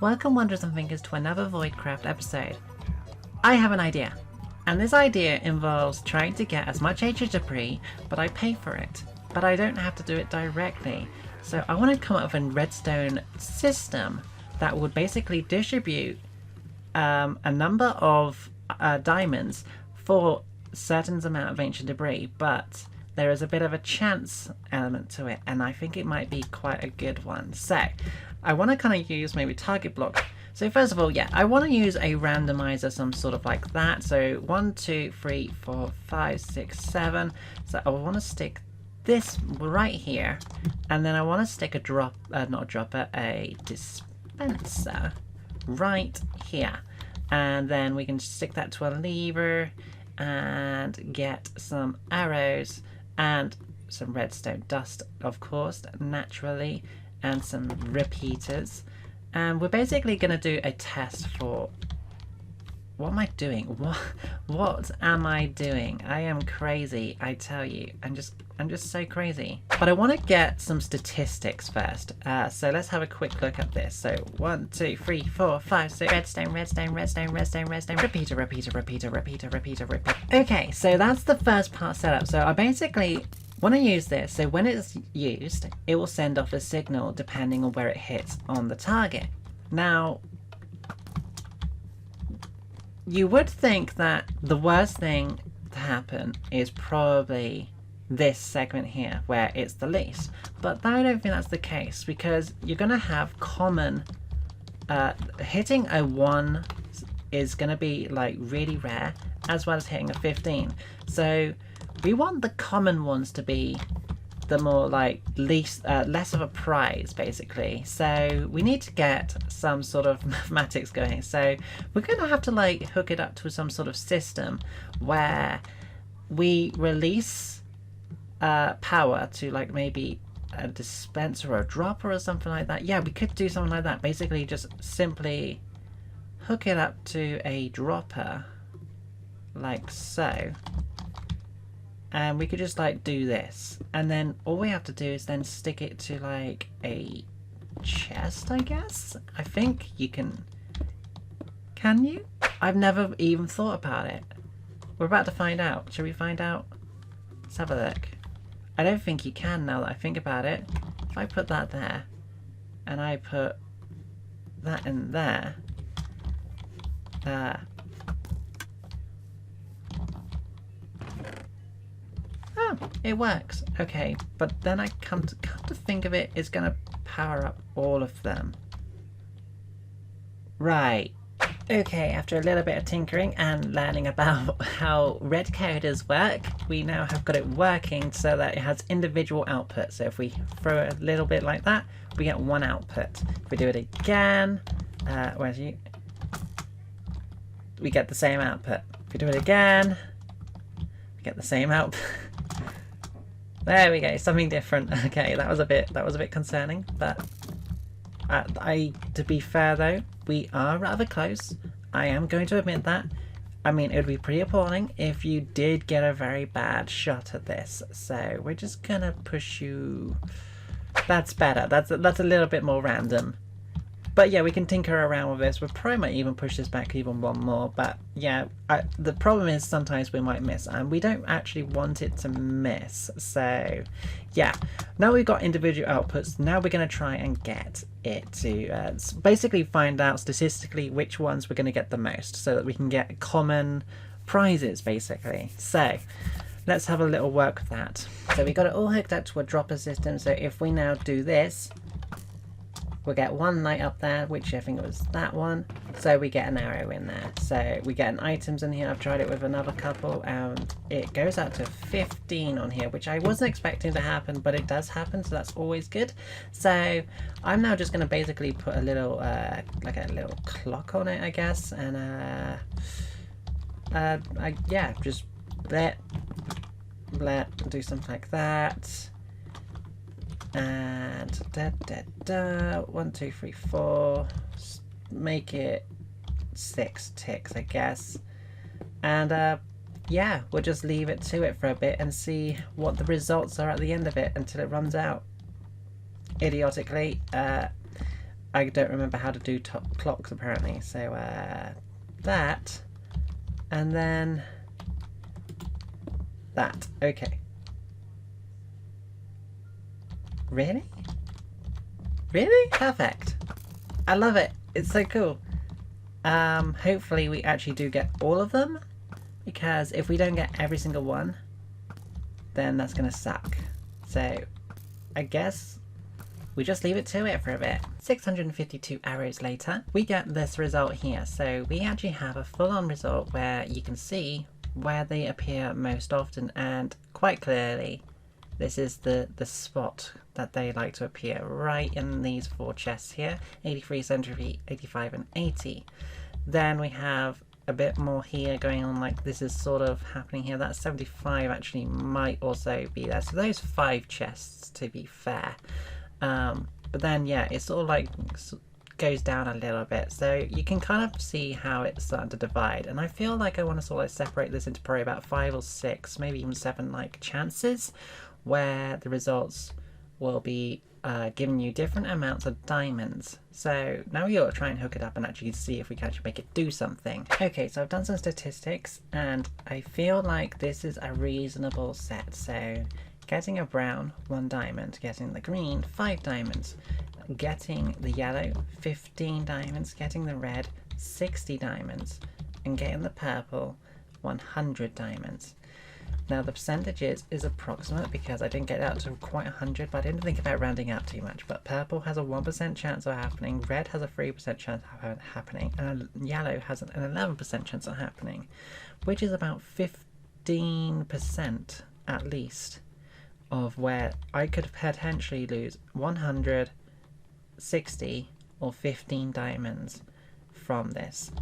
Welcome Wonders and Thinkers to another Voidcraft episode. I have an idea, and this idea involves trying to get as much ancient debris, but I pay for it. But I don't have to do it directly. So I want to come up with a redstone system that would basically distribute a number of diamonds for a certain amount of ancient debris, but there is a bit of a chance element to it, and I think it might be quite a good one. So I want to kind of use maybe target blocks. So first of all, yeah, I want to use a randomizer, some sort of like that. So 1, 2, 3, 4, 5, 6, 7. So I want to stick this right here, and then I want to stick a a dispenser right here, and then we can stick that to a lever and get some arrows and some redstone dust, of course, naturally, and some repeaters. And we're basically going to do a test for... What am I doing? What am I doing? I am crazy, I tell you. I'm just so crazy. But I want to get some statistics first. So let's have a quick look at this. So 1, 2, 3, 4, 5, 6. Redstone, redstone, redstone, redstone, redstone. Repeater, repeater, repeater, repeater, repeater, repeater. Okay, so that's the first part set up. So I basically want to use this. So when it's used, it will send off a signal depending on where it hits on the target. Now, you would think that the worst thing to happen is probably this segment here where it's the least, but I don't think that's the case, because you're going to have common hitting a 1 is going to be like really rare, as well as hitting a 15. So we want the common ones to be the more like less of a prize, basically. So we need to get some sort of mathematics going. So we're going to have to like hook it up to some sort of system where we release power to like maybe a dispenser or a dropper or something like that. Yeah, we could do something like that. Basically just simply hook it up to a dropper like so. And we could just like do this, and then all we have to do is then stick it to like a chest, I guess. I think you can you? I've never even thought about it. We're about to find out. Should we find out? Let's have a look. I don't think you can, now that I think about it. If I put that there and I put that in there, it works. Okay, but then I come to think of it, it's going to power up all of them. Right. Okay, after a little bit of tinkering and learning about how red characters work, we now have got it working so that it has individual output. So if we throw it a little bit like that, we get one output. If we do it again, we get the same output. If we do it again, we get the same output. There we go, something different. Okay, that was a bit concerning, but to be fair though, we are rather close. I am going to admit that. I mean, it would be pretty appalling if you did get a very bad shot at this. So we're just gonna push you. That's better. That's a little bit more random. But yeah, we can tinker around with this. We probably might even push this back even one more. But yeah, the problem is sometimes we might miss, and we don't actually want it to miss. So yeah, now we've got individual outputs. Now we're going to try and get it to basically find out statistically which ones we're going to get the most, so that we can get common prizes, basically. So let's have a little work with that. So we got it all hooked up to a dropper system. So if we now do this, we'll get one light up there, which I think it was that one. So we get an arrow in there. So we get an items in here. I've tried it with another couple, and it goes out to 15 on here, which I wasn't expecting to happen, but it does happen, so that's always good. So I'm now just going to basically put a little, like a little clock on it, I guess, and yeah, just let do something like that. And 1, 2, 3, 4. Make it 6 ticks, I guess. And yeah, we'll just leave it to it for a bit and see what the results are at the end of it until it runs out. Idiotically, I don't remember how to do top clocks apparently. So that, and then that. Okay. Really? Really? Perfect. I love it. It's so cool. Hopefully we actually do get all of them, because if we don't get every single one, then that's gonna suck. So I guess we just leave it to it for a bit. 652 arrows later, we get this result here. So we actually have a full-on result where you can see where they appear most often, and quite clearly this is the spot that they like to appear, right in these 4 chests here: 83, 73, 85 and 80. Then we have a bit more here going on, like this is sort of happening here. That 75 actually might also be there. So those 5 chests, to be fair. But then yeah, it sort of like goes down a little bit, so you can kind of see how it's starting to divide. And I feel like I want to sort of separate this into probably about 5 or 6, maybe even 7 like chances, where the results will be giving you different amounts of diamonds. So now we ought to try and hook it up and actually see if we can actually make it do something. Okay, so I've done some statistics and I feel like this is a reasonable set. So getting a brown, 1 diamond, getting the green, 5 diamonds, getting the yellow, 15 diamonds, getting the red, 60 diamonds, and getting the purple, 100 diamonds. Now the percentages is approximate because I didn't get out to quite 100, but I didn't think about rounding out too much. But purple has a 1% chance of happening, red has a 3% chance of happening, and yellow has an 11% chance of happening, which is about 15% at least of where I could potentially lose 100, 60 or 15 diamonds from this.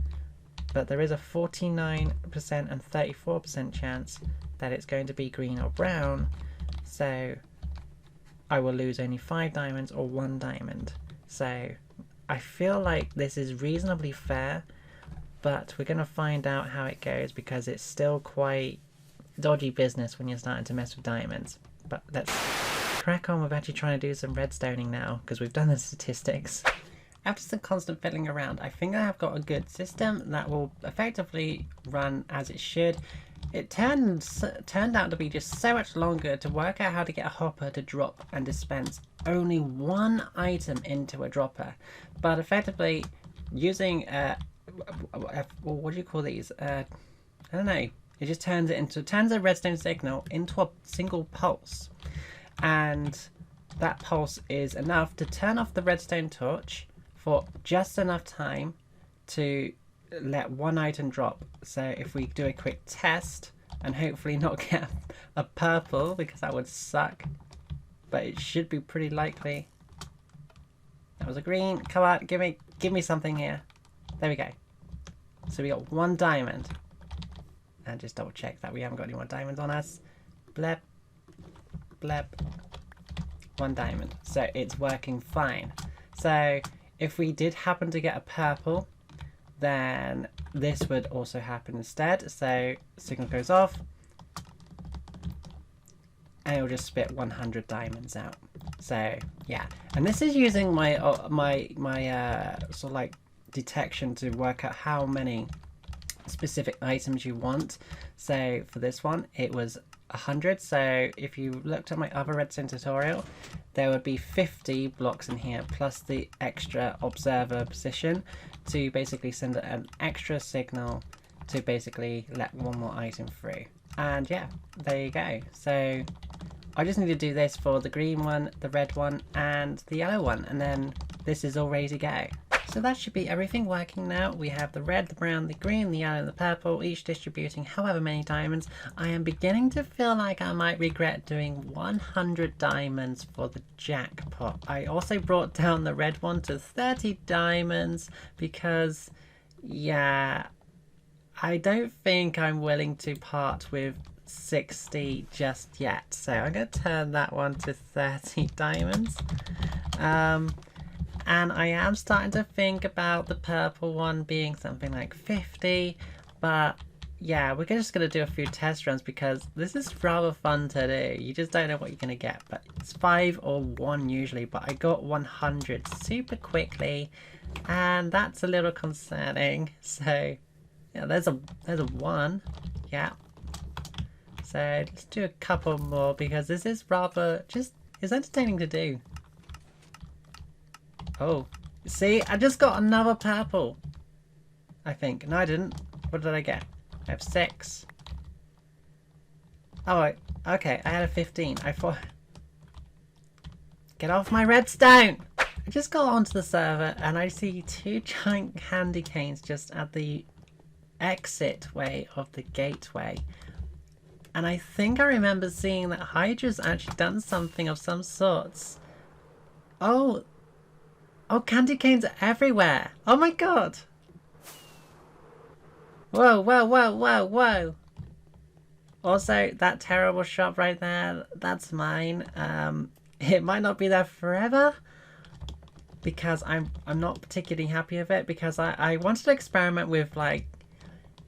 But there is a 49% and 34% chance that it's going to be green or brown, so I will lose only 5 diamonds or 1 diamond. So I feel like this is reasonably fair, but we're going to find out how it goes, because it's still quite dodgy business when you're starting to mess with diamonds. But let's crack on with actually trying to do some redstoning now, because we've done the statistics. After some constant fiddling around, I think I have got a good system that will effectively run as it should. It turned out to be just so much longer to work out how to get a hopper to drop and dispense only 1 item into a dropper. But effectively, using what do you call these? I don't know. It just turns a redstone signal into a single pulse, and that pulse is enough to turn off the redstone torch for just enough time to let 1 item drop. So if we do a quick test and hopefully not get a purple, because that would suck, but it should be pretty likely. That was a green. Come on, give me something here. There we go. So we got 1 diamond. And just double check that we haven't got any more diamonds on us. Blep, blep. 1 diamond. So it's working fine. So if we did happen to get a purple, then this would also happen instead. So signal goes off, and it'll just spit 100 diamonds out. So yeah, and this is using my sort of like detection to work out how many specific items you want. So for this one it was 100. So if you looked at my other redstone tutorial, there would be 50 blocks in here plus the extra observer position to basically send an extra signal to basically let 1 more item through. And yeah, there you go. So I just need to do this for the green one, the red one and the yellow one, and then this is all ready to go. So that should be everything working now. We have the red, the brown, the green, the yellow, and the purple, each distributing however many diamonds. I am beginning to feel like I might regret doing 100 diamonds for the jackpot. I also brought down the red one to 30 diamonds because, yeah, I don't think I'm willing to part with 60 just yet. So I'm going to turn that one to 30 diamonds. And I am starting to think about the purple one being something like 50, but yeah, we're just going to do a few test runs because this is rather fun to do. You just don't know what you're going to get, but it's 5 or 1 usually, but I got 100 super quickly, and that's a little concerning. So yeah, there's a 1. Yeah. So let's do a couple more because this is rather just, it's entertaining to do. Oh, see, I just got another purple. I think. No, I didn't. What did I get? I have 6. Oh, okay, I had a 15. I thought... Get off my redstone! I just got onto the server and I see 2 giant candy canes just at the exit way of the gateway. And I think I remember seeing that Hydra's actually done something of some sorts. Oh! Oh, candy canes are everywhere! Oh my god! Whoa, whoa, whoa, whoa, whoa! Also, that terrible shop right there, that's mine. It might not be there forever because I'm not particularly happy with it because I wanted to experiment with like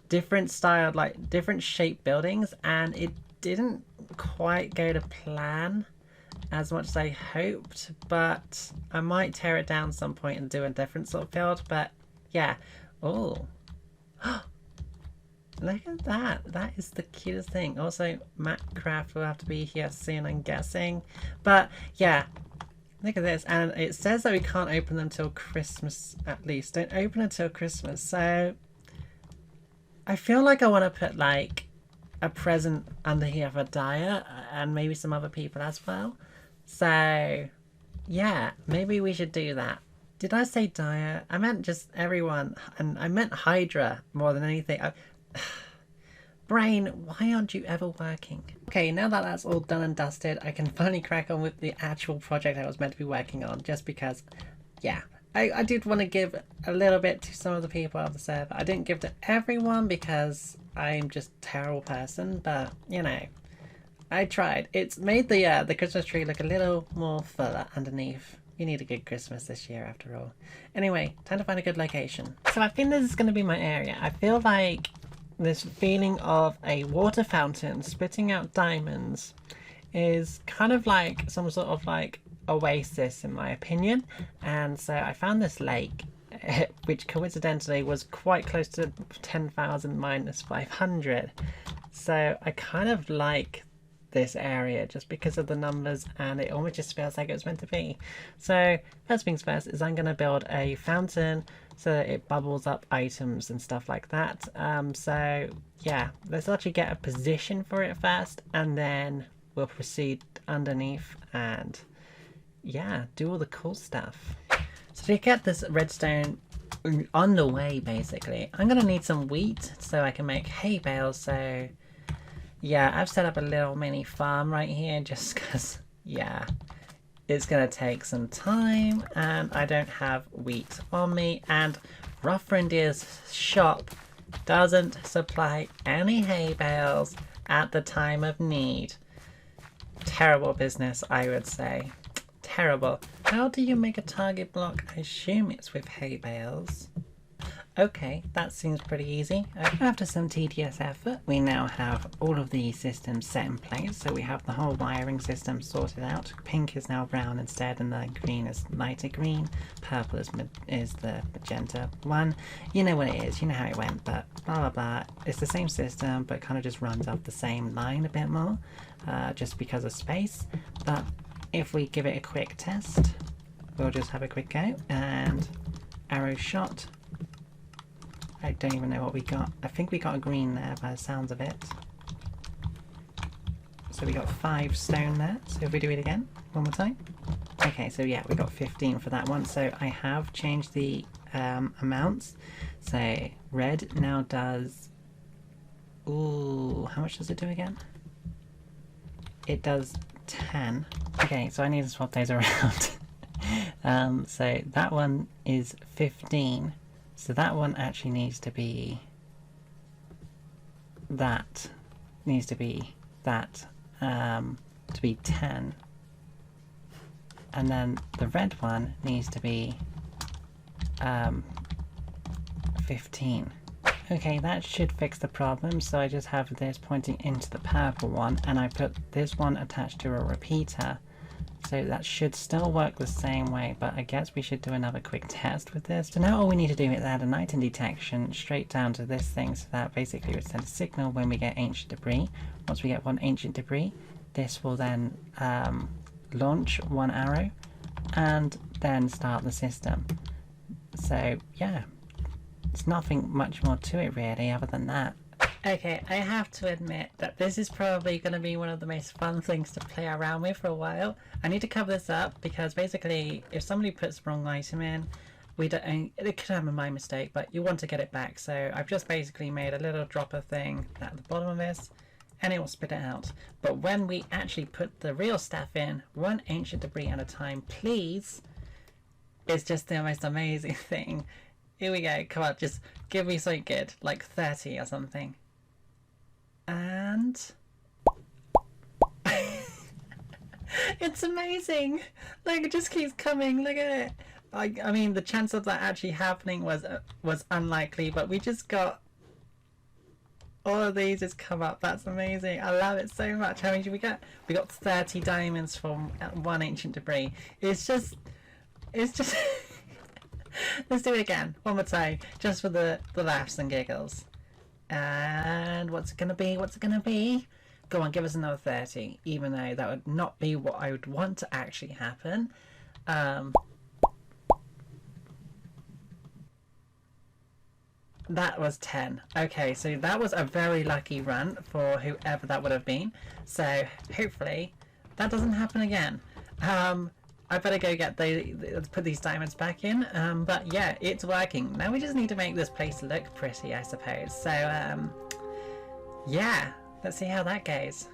different style, like different shaped buildings, and it didn't quite go to plan as much as I hoped, but I might tear it down some point and do a different sort of build. But yeah. Oh. Look at that. That is the cutest thing. Also, Nakarada will have to be here soon, I'm guessing. But yeah, look at this. And it says that we can't open them till Christmas at least. Don't open until Christmas. So I feel like I want to put like a present under here for Daya and maybe some other people as well. So yeah, maybe we should do that. Did I say Daya? I meant just everyone, and I meant Hydra more than anything. Brain, why aren't you ever working? Okay, now that that's all done and dusted, I can finally crack on with the actual project I was meant to be working on, just because, yeah, I did want to give a little bit to some of the people of the server. I didn't give to everyone because I'm just a terrible person, but, you know, I tried. It's made the Christmas tree look a little more fuller underneath. You need a good Christmas this year after all. Anyway, time to find a good location. So I think this is going to be my area. I feel like this feeling of a water fountain spitting out diamonds is kind of like some sort of like Oasis in my opinion. And so I found this lake, which coincidentally was quite close to 10,000 minus 500. So I kind of like this area just because of the numbers, and it almost just feels like it was meant to be. So first things first is I'm going to build a fountain so that it bubbles up items and stuff like that. So yeah, let's actually get a position for it first, and then we'll proceed underneath and yeah, do all the cool stuff. So to get this redstone on the way, basically, I'm going to need some wheat so I can make hay bales. So yeah, I've set up a little mini farm right here just because, yeah, it's going to take some time and I don't have wheat on me, and Rough Reindeer's shop doesn't supply any hay bales at the time of need. Terrible business, I would say. Terrible. How do you make a target block? I assume it's with hay bales. Okay, that seems pretty easy. After some tedious effort, we now have all of the systems set in place. So we have the whole wiring system sorted out. Pink is now brown instead, and the green is lighter green. Purple is the magenta one. You know what it is, you know how it went, but blah blah blah. It's the same system, but kind of just runs off the same line a bit more, just because of space. But if we give it a quick test, we'll just have a quick go, and arrow shot. I don't even know what we got. I think we got a green there by the sounds of it. So we got 5 stone there. So if we do it again, one more time. Okay, so yeah, we got 15 for that one. So I have changed the amounts. So red now does... Ooh, how much does it do again? It does 10. Okay, so I need to swap those around. So that one is 15. So that one actually needs to be that, to be 10. And then the red one needs to be 15. Okay, that should fix the problem. So I just have this pointing into the purple one, and I put this one attached to a repeater. So that should still work the same way, but I guess we should do another quick test with this. So now all we need to do is add an item detection straight down to this thing, so that basically would send a signal when we get ancient debris. Once we get one ancient debris, this will then launch one arrow and then start the system. So yeah, it's nothing much more to it really other than that. Okay, I have to admit that this is probably going to be one of the most fun things to play around with for a while. I need to cover this up because basically if somebody puts the wrong item in, it could have been my mistake, but you want to get it back. So I've just basically made a little dropper thing at the bottom of this and it will spit it out. But when we actually put the real stuff in, one ancient debris at a time, please, it's just the most amazing thing. Here we go, come on, just give me something good, like 30 or something. And it's amazing. Like, it just keeps coming. Look at it. I mean, the chance of that actually happening was unlikely, but we just got all of these just come up. That's amazing. I love it so much. How many did we get? We got 30 diamonds from one ancient debris. It's just let's do it again, one more time, just for the laughs and giggles. And what's it gonna be? What's it gonna be? Go on, give us another 30, even though that would not be what I would want to actually happen. That was 10. Okay, so that was a very lucky run for whoever that would have been. So hopefully that doesn't happen again. I better go get put these diamonds back in. But yeah, it's working. Now we just need to make this place look pretty, I suppose. So yeah, let's see how that goes.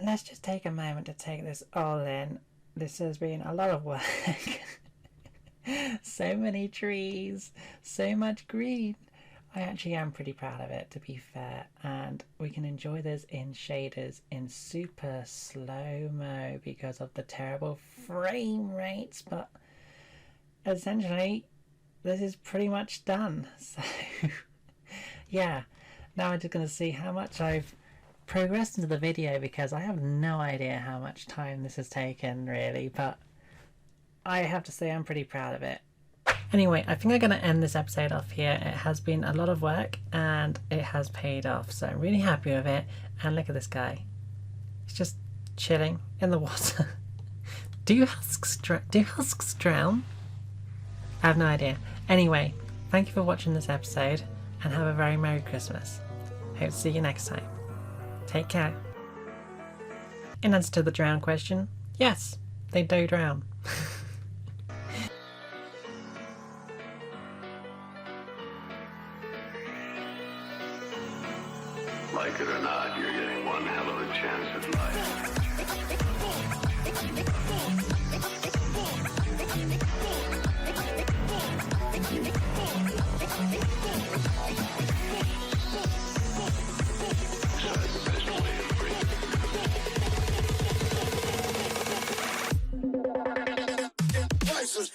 Let's just take a moment to take this all in. This has been a lot of work. So many trees, so much green. I actually am pretty proud of it, to be fair, and we can enjoy this in shaders in super slow-mo because of the terrible frame rates, but essentially this is pretty much done. So yeah, now I'm just going to see how much I've progressed into the video because I have no idea how much time this has taken really, but I have to say I'm pretty proud of it. Anyway, I think I'm going to end this episode off here. It has been a lot of work and it has paid off, so I'm really happy with it. And look at this guy, he's just chilling in the water. Do husks drown? I have no idea. Anyway, thank you for watching this episode and have a very Merry Christmas. Hope to see you next time. Take care. In answer to the drown question, yes, they do drown. Oasis.